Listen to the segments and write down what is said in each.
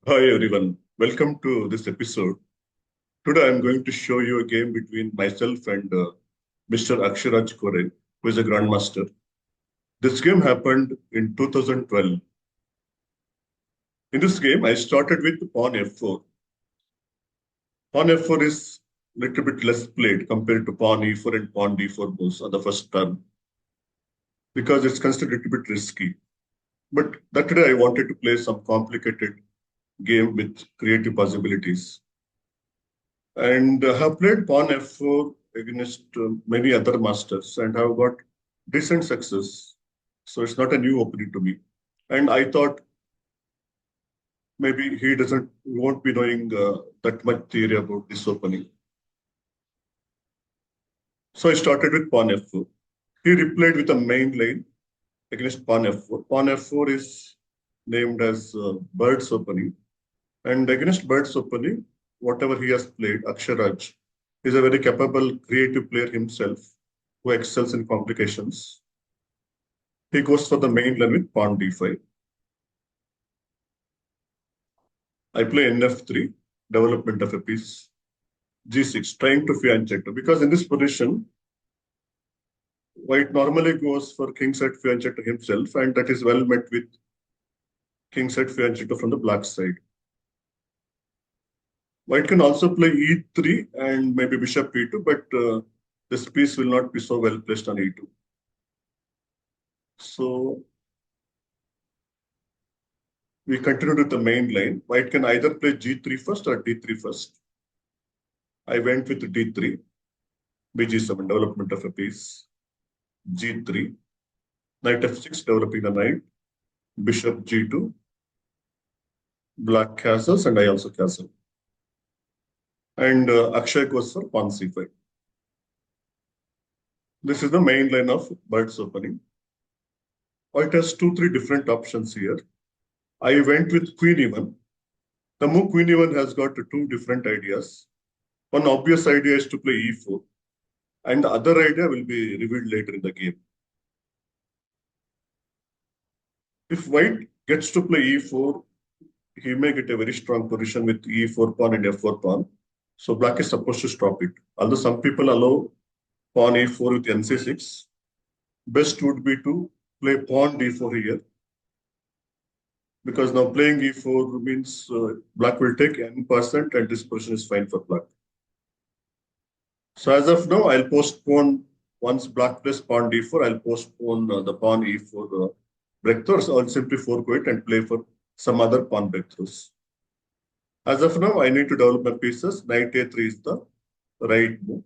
Hi everyone, welcome to this episode. Today I'm going to show you a game between myself and Mr. Akshay, who is a Grandmaster. This game happened in 2012. In this game, I started with pawn f4. Pawn f4 is a little bit less played compared to pawn e4 and pawn d4 moves on the first turn because it's considered a little bit risky. But that day I wanted to play some complicated game with creative possibilities. And have played pawn f4 against many other masters and have got decent success. So it's not a new opening to me. And I thought maybe he won't be knowing that much theory about this opening. So I started with pawn f4. He replayed with a main line against pawn f4. Pawn f4 is named as bird's opening. And against bird's opening, whatever he has played, Aksharaj is a very capable, creative player himself who excels in complications. He goes for the main line with pawn d5. I play nf3, development of a piece, g6, trying to fianchetto. Because in this position, white normally goes for kingside fianchetto himself, and that is well met with kingside fianchetto from the black side. White can also play e3 and maybe bishop e2, but this piece will not be so well placed on e2. So we continue with the main line. White can either play g3 first or d3 first. I went with d3, bg7, development of a piece, g3, knight f6, developing the knight, bishop g2, black castles, and I also castle. And Akshay goes for pawn c5. This is the main line of bird's opening. White has 2-3 different options here. I went with queen e1. The move queen e1 has got two different ideas. One obvious idea is to play e4, and the other idea will be revealed later in the game. If white gets to play e4, he may get a very strong position with e4 pawn and f4 pawn. So black is supposed to stop it. Although some people allow pawn e4 with nc6, best would be to play pawn d4 here. Because now playing e4 means black will take n% and this position is fine for black. So as of now, I'll postpone, once black plays pawn d4, I'll postpone the pawn e4 breakthroughs. I'll simply forego it and play for some other pawn breakthroughs. As of now, I need to develop my pieces. Knight a3 is the right move.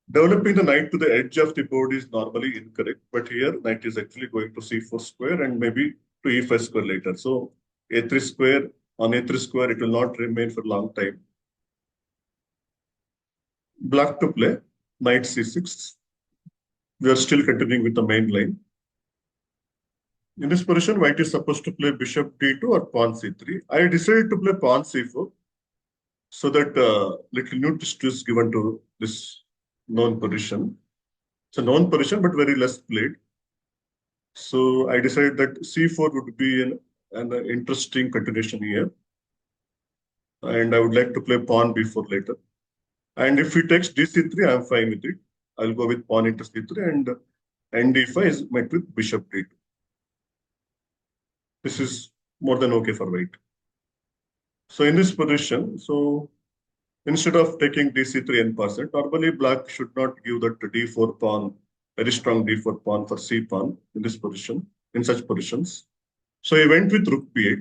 Developing the knight to the edge of the board is normally incorrect, but here knight is actually going to c4 square and maybe to e5 square later. So a3 square, on a3 square, it will not remain for a long time. Black to play, knight c6. We are still continuing with the main line. In this position, white is supposed to play bishop d2 or pawn c3. I decided to play pawn c4 so that little new twist is given to this known position. It's a known position, but very less played. So I decided that c4 would be an interesting continuation here. And I would like to play pawn b4 later. And if he takes d3, I'm fine with it. I'll go with pawn into c3 and d5 is met with bishop d2. This is more than okay for white. So in this position, so instead of taking dc3 n%, normally black should not give that d4 pawn, very strong d4 pawn for c pawn in this position, in such positions. So he went with rook b8.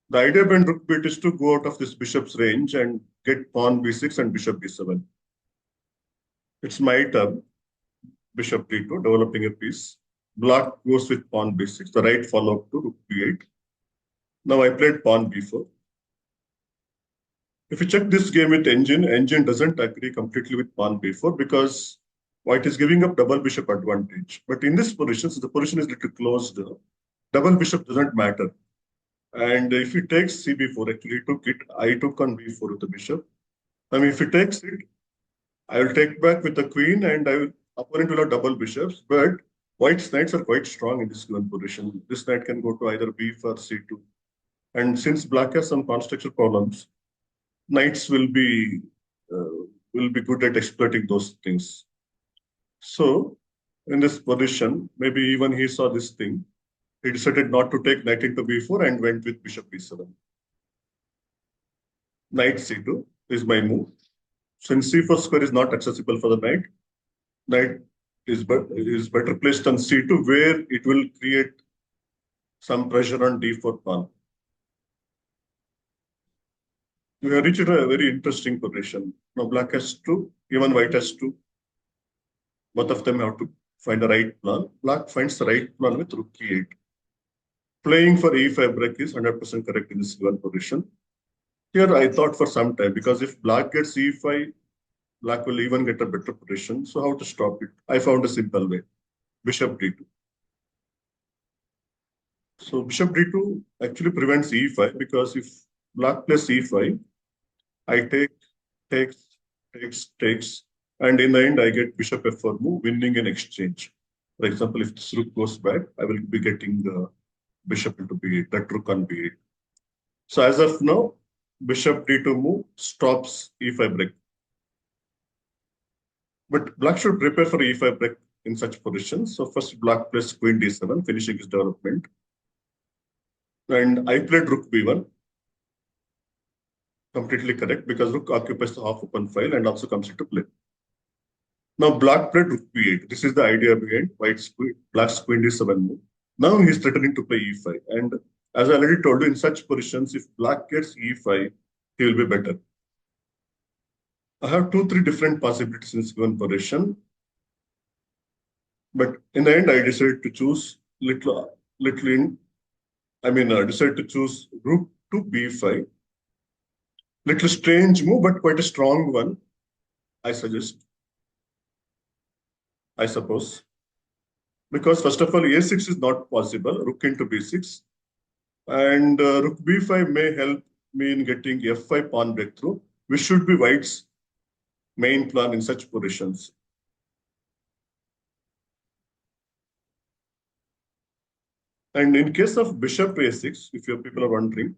The idea behind rook b8 is to go out of this bishop's range and get pawn b6 and bishop b7. It's my turn, bishop d2, developing a piece. Black goes with pawn b6, the right follow-up to rook b8. Now I played pawn b4. If you check this game with engine doesn't agree completely with pawn b4 because white is giving up double bishop advantage. But in this position, so the position is little closed, double bishop doesn't matter. And if he takes cb4, actually he took it, I took on b4 with the bishop. I mean, if he takes it, I will take back with the queen and opponent will have double bishops, but white's knights are quite strong in this given position. This knight can go to either b4 or c2. And since black has some pawn structure problems, knights will be good at exploiting those things. So in this position, maybe even he saw this thing. He decided not to take knight into b4 and went with bishop b7. Knight c2 is my move. Since c4 square is not accessible for the knight is better placed on c2 where it will create some pressure on d4 pawn. We have reached a very interesting position. Now black has two, even white has two. Both of them have to find the right plan. Black finds the right plan with rook e8. Playing for e5 break is 100% correct in this given position. Here I thought for some time, because if black gets e5, black will even get a better position. So how to stop it? I found a simple way. Bishop d2. So bishop d2 actually prevents e5, because if black plays e5, I takes, and in the end I get bishop f4 move, winning in exchange. For example, if this rook goes back, I will be getting the bishop into b8, that rook on b8. So as of now, bishop d2 move stops e5 break. But black should prepare for e5 break in such positions. So first black plays queen d7, finishing his development. And I played rook b1. Completely correct, because rook occupies the half open file and also comes into play. Now black played rook b8. This is the idea behind black's queen d7 move. Now he's threatening to play e5. And as I already told you, in such positions, if black gets e5, he will be better. I have 2-3 different possibilities in this given position. But in the end, I decided to choose decided to choose rook to b5. Little strange move, but quite a strong one, I suppose. Because first of all, a6 is not possible, rook into b6. And rook b5 may help me in getting f5 pawn breakthrough, which should be white's main plan in such positions. And in case of bishop a6, if your people are wondering,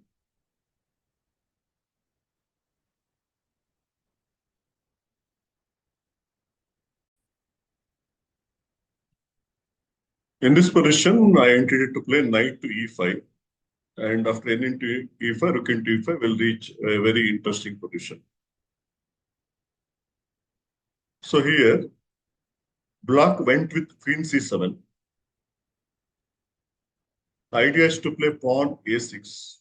in this position, I intended to play knight to e5. And after n into e5, rook into e5 will reach a very interesting position. So here, black went with queen c7. The idea is to play pawn a6.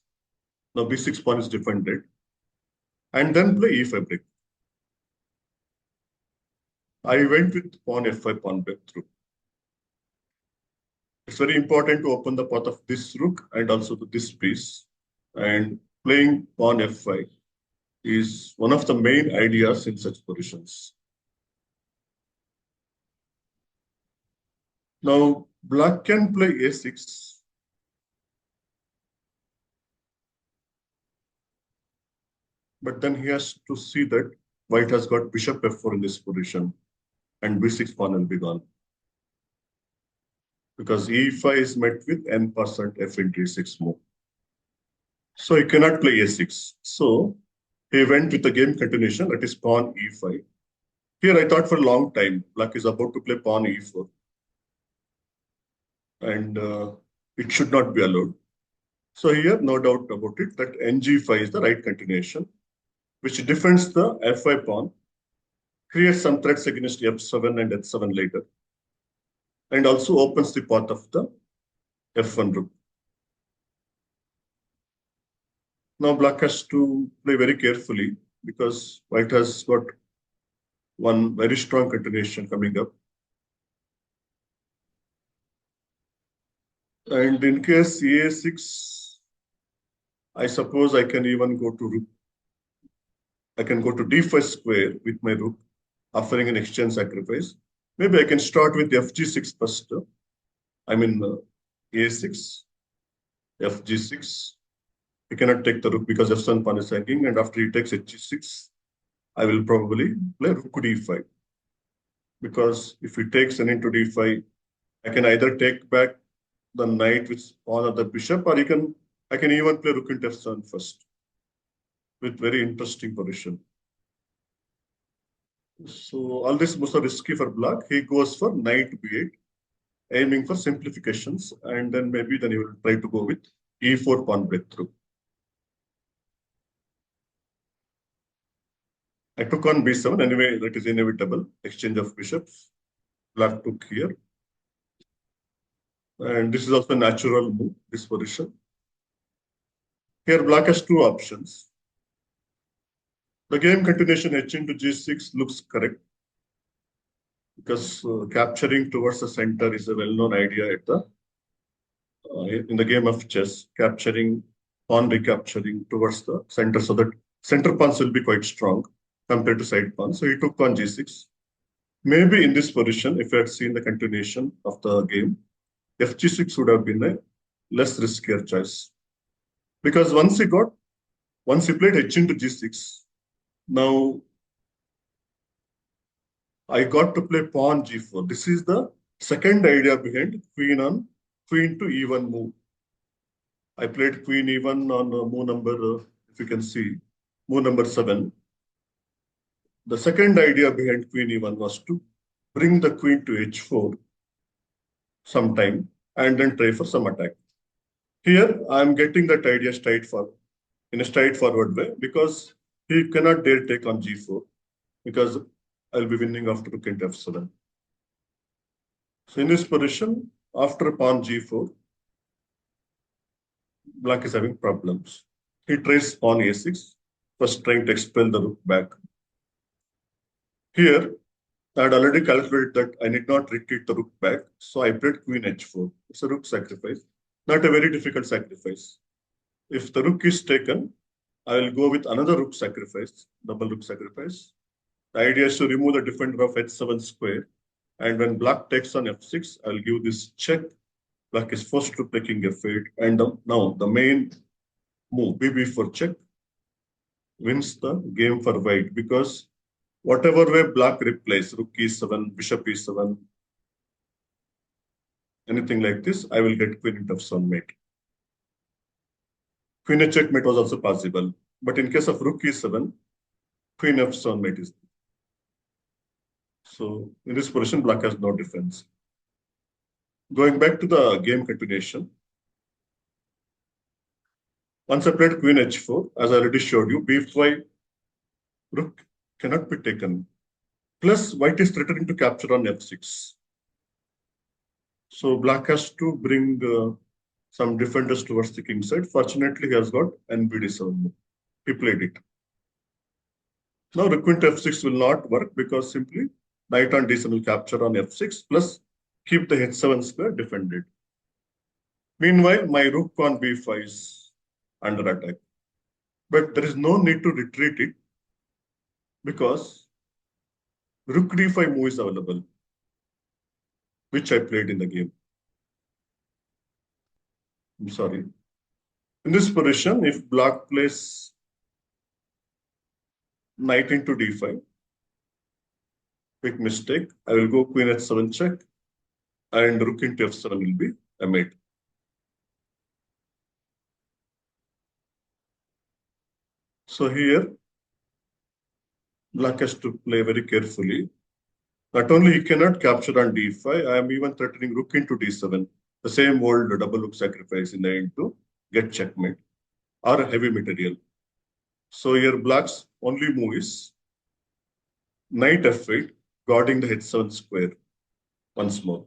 Now b6 pawn is defended. And then play e5 break. I went with pawn f5 pawn breakthrough. It's very important to open the path of this rook and also to this piece. And playing pawn f5 is one of the main ideas in such positions. Now, black can play a6. But then he has to see that white has got bishop f4 in this position, and b6 pawn will be gone. Because e5 is met with n% f into e6 move. So he cannot play a6. So he went with the game continuation, that is pawn e5. Here I thought for a long time, black is about to play pawn e4. And it should not be allowed. So here, no doubt about it, that ng5 is the right continuation, which defends the f5 pawn, creates some threats against f7 and h7 later, and also opens the path of the f1 rook. Now black has to play very carefully, because white has got one very strong continuation coming up. And in case a6, I suppose I can even go to rook. I can go to d5 square with my rook, offering an exchange sacrifice. Maybe I can start with fg6 first. a6, fg6. He cannot take the rook because f7 pawn is hanging, and after he takes hg6, I will probably play rook d5. Because if he takes n into d5, I can either take back the knight with pawn or the bishop, or he can I can even play rook into f7 first with very interesting position. So all this was risky for black. He goes for knight b8, aiming for simplifications, and then maybe he will try to go with e4 pawn breakthrough. I took on b7 anyway. That is inevitable. Exchange of bishops. Black took here, and this is also a natural move. This position. Here, black has two options. The game continuation h into g6 looks correct because capturing towards the center is a well-known idea at the in the game of chess. Capturing pawn recapturing towards the center, so that center pawns will be quite strong compared to side pawns. So he took on g6. Maybe in this position, if I had seen the continuation of the game, fg6 would have been a less riskier choice. Because once he played h into g6, now I got to play pawn g4. This is the second idea behind queen to e1 move. I played queen e1 on move number, if you can see, move number 7. The second idea behind queen e1 was to bring the queen to h4 sometime and then try for some attack. Here, I'm getting that idea in a straightforward way because he cannot dare take on g4 because I'll be winning after rook into f7. So in this position, after pawn g4, black is having problems. He tries pawn a6, first trying to expel the rook back. Here, I had already calculated that I need not retreat the rook back, so I played queen h4. It's a rook sacrifice, not a very difficult sacrifice. If the rook is taken, I will go with another rook sacrifice, double rook sacrifice. The idea is to remove the defender of h7 square. And when black takes on f6, I'll give this check. Black is forced to taking f8. And now the main move, bb4 check, wins the game for white because whatever way black replays, rook e7, bishop e7, anything like this, I will get queen into f7 mate. Queen h checkmate was also possible. But in case of rook e7, queen f7 mate is. So in this position, black has no defense. Going back to the game continuation. Once I played queen h4, as I already showed you, b5 rook cannot be taken. Plus, white is threatening to capture on f6. So black has to bring some defenders towards the king side. Fortunately, he has got nbd7. He played it. Now, rook into f6 will not work because simply knight on d7 will capture on f6 plus keep the h7 square defended. Meanwhile, my rook on b5 is under attack. But there is no need to retreat it because rook d5 move is available, which I played in the game. I'm sorry. In this position, if black plays knight into d5, big mistake. I will go queen h7 check, and rook into f7 will be a mate. So here, black has to play very carefully. Not only he cannot capture on d5, I am even threatening rook into d7. The same old double rook sacrifice in the end to get checkmate or heavy material. So here black's only move is knight f8, guarding the h7 square once more.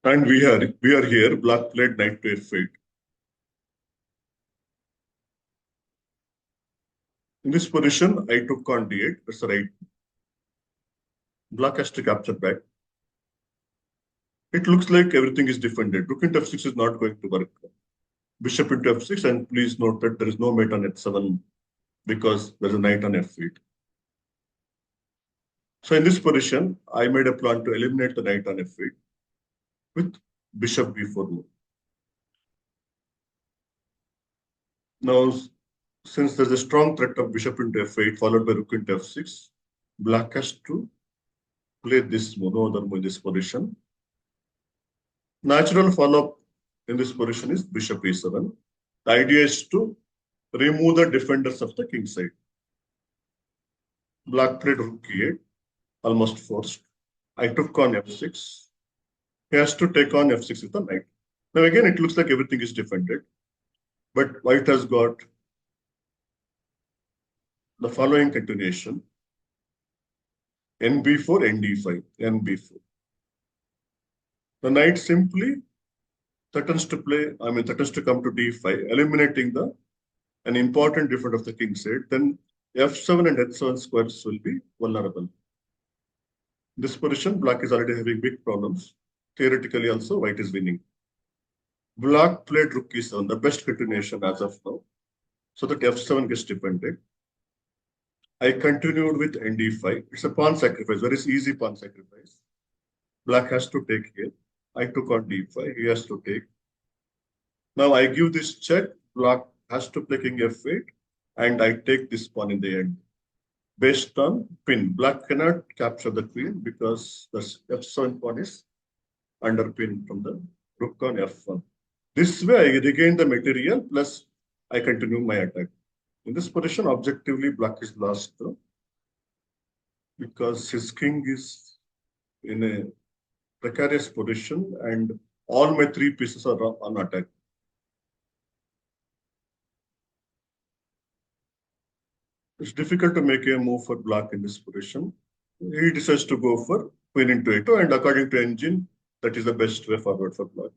And we are here, black played knight to f8. In this position, I took on d8, that's right. Black has to capture back. It looks like everything is defended. Rook into f6 is not going to work. Bishop into f6, and please note that there is no mate on h7 because there's a knight on f8. So in this position, I made a plan to eliminate the knight on f8 with bishop b4 move. Now, since there's a strong threat of bishop into f8 followed by rook into f6, black has to play this move, no other move in this position. Natural follow-up in this position is bishop e7. The idea is to remove the defenders of the king side. Black played rook e8, almost forced. I took on f6. He has to take on f6 with the knight. Now again, it looks like everything is defended, but white has got the following continuation: nb4, nd5, nb4. The knight simply threatens to come to d5, eliminating an important defender of the king side. Then f7 and h7 squares will be vulnerable. This position, black is already having big problems. Theoretically also, white is winning. Black played rook e7, the best continuation as of now, so that f7 gets defended. I continued with nd5. It's a pawn sacrifice, very easy pawn sacrifice. Black has to take here. I took on d5. He has to take. Now I give this check. Black has to play king f8, and I take this pawn in the end. Based on pin, black cannot capture the queen because the f7 pawn is under pin from the rook on f1. This way I regain the material, plus I continue my attack. In this position, objectively, black is lost because his king is in a precarious position and all my three pieces are on attack. It's difficult to make a move for black in this position. He decides to go for queen into a2, and according to engine, that is the best way forward for black.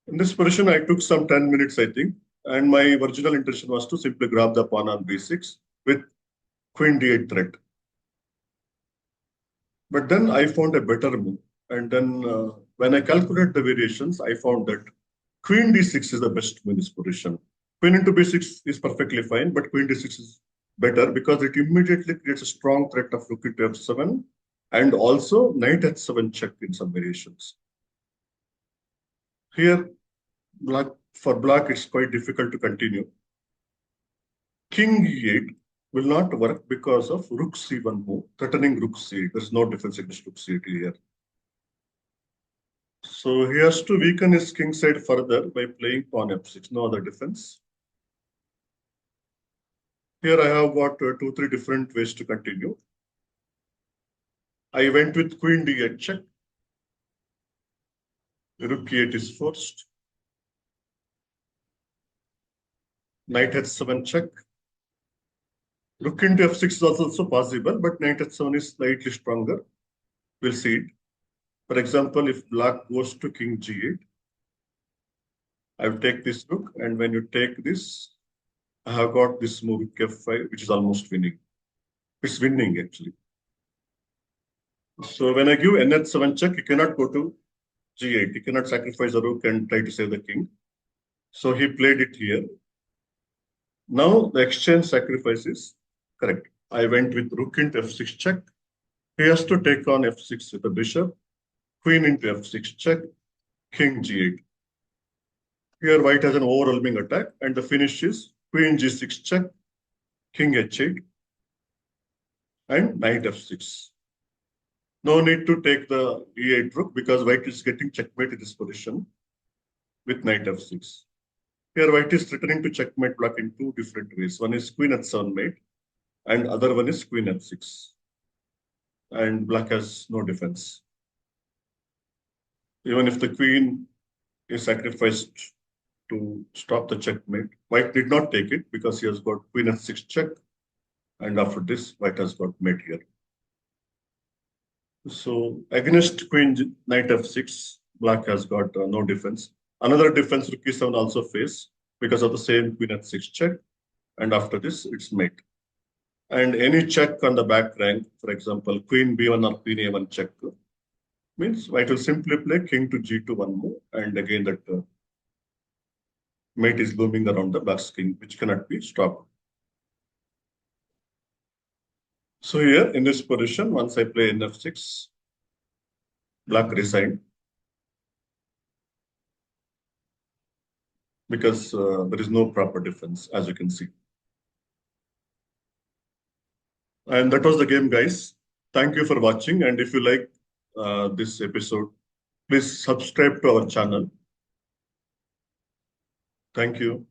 In this position, I took some 10 minutes, I think, and my original intention was to simply grab the pawn on b6 with queen d8 threat. But then I found a better move, and then when I calculated the variations, I found that queen d6 is the best move in this position. Queen into b6 is perfectly fine, but queen d6 is better because it immediately creates a strong threat of rook into f7 and also knight h7 check in some variations. Here, for black, it's quite difficult to continue. King e8 will not work because of rook c1 move, threatening rook c8. There's no defense against rook c8 here. So he has to weaken his king side further by playing pawn f6, no other defense. Here I have got 2-3 different ways to continue. I went with queen d8 check. Rook e8 is forced. Knight h7 check. Rook into f6 is also possible, but knight h7 is slightly stronger. We'll see it. For example, if black goes to king g8, I will take this rook, and when you take this, I have got this move f5, which is almost winning. It's winning actually. So when I give nh7 check, you cannot go to g8. You cannot sacrifice a rook and try to save the king. So he played it here. Now the exchange sacrifice is correct. I went with rook into f6 check. He has to take on f6 with a bishop. Queen into f6 check. King g8. Here white has an overwhelming attack, and the finish is queen g6 check, king h8, and knight f6. No need to take the e8 rook because white is getting checkmate in this position with knight f6. Here white is threatening to checkmate black in two different ways. One is queen h7 mate, and other one is queen f6. And black has no defense. Even if the queen is sacrificed to stop the checkmate, white did not take it because he has got queen f6 check, and after this, white has got mate here. So against queen knight f6, black has got no defense. Another defense rook e7 also face because of the same queen f6 check, and after this, it's mate. And any check on the back rank, for example, queen b1 or queen a1 check, means white will simply play king to g2 one move, and again that mate is looming around the black's king, which cannot be stopped. So here in this position, once I play nf6, black resigned because there is no proper defense, as you can see. And that was the game, guys. Thank you for watching. And if you like this episode, please subscribe to our channel. Thank you.